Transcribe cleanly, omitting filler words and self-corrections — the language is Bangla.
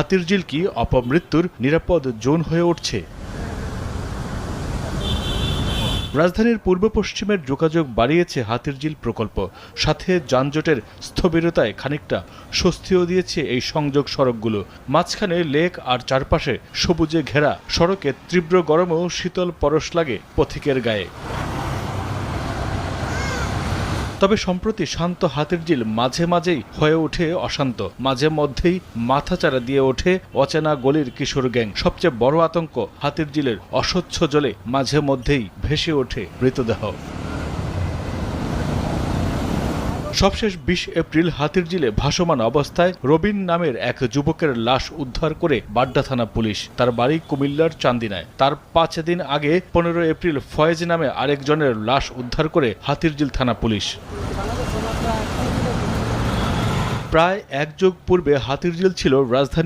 হাতিরঝিল কি অপমৃত্যুর নিরাপদ জোন হয়ে উঠছে? রাজধানীর পূর্ব পশ্চিমের যোগাযোগ বাড়িয়েছে হাতিরঝিল প্রকল্প, সাথে যানজটের স্থবিরতায় খানিকটা স্বস্তিও দিয়েছে এই সংযোগ সড়কগুলো। মাঝখানে লেক আর চারপাশে সবুজে ঘেরা সড়কে তীব্র গরমেও শীতল পরশ লাগে পথিকের গায়ে। তবে সম্প্রতি শান্ত হাতিরঝিল মাঝে মাঝেই হয়ে ওঠে অশান্ত, মাঝে মধ্যেই মাথাচাড়া দিয়ে ওঠে অচেনা গলির কিশোর গ্যাং। সবচেয়ে বড় আতঙ্ক, হাতিরঝিলের অস্বচ্ছ জলে মাঝে মধ্যেই ভেসে ওঠে মৃতদেহ। সবশেষ ২০ এপ্রিল হাতিরঝিলে ভাসমান অবস্থায় রবিন নামের এক যুবকের লাশ উদ্ধার করে বাড্ডা থানা পুলিশ। তার বাড়ি কুমিল্লার চান্দিনায়। তার ৫ দিন আগে ১৫ এপ্রিল ফয়েজ নামে আরেকজনের লাশ উদ্ধার করে হাতিরঝিল থানা পুলিশ। প্রায় এক যুগ পূর্বে হাতিরঝিল ছিল রাজধানী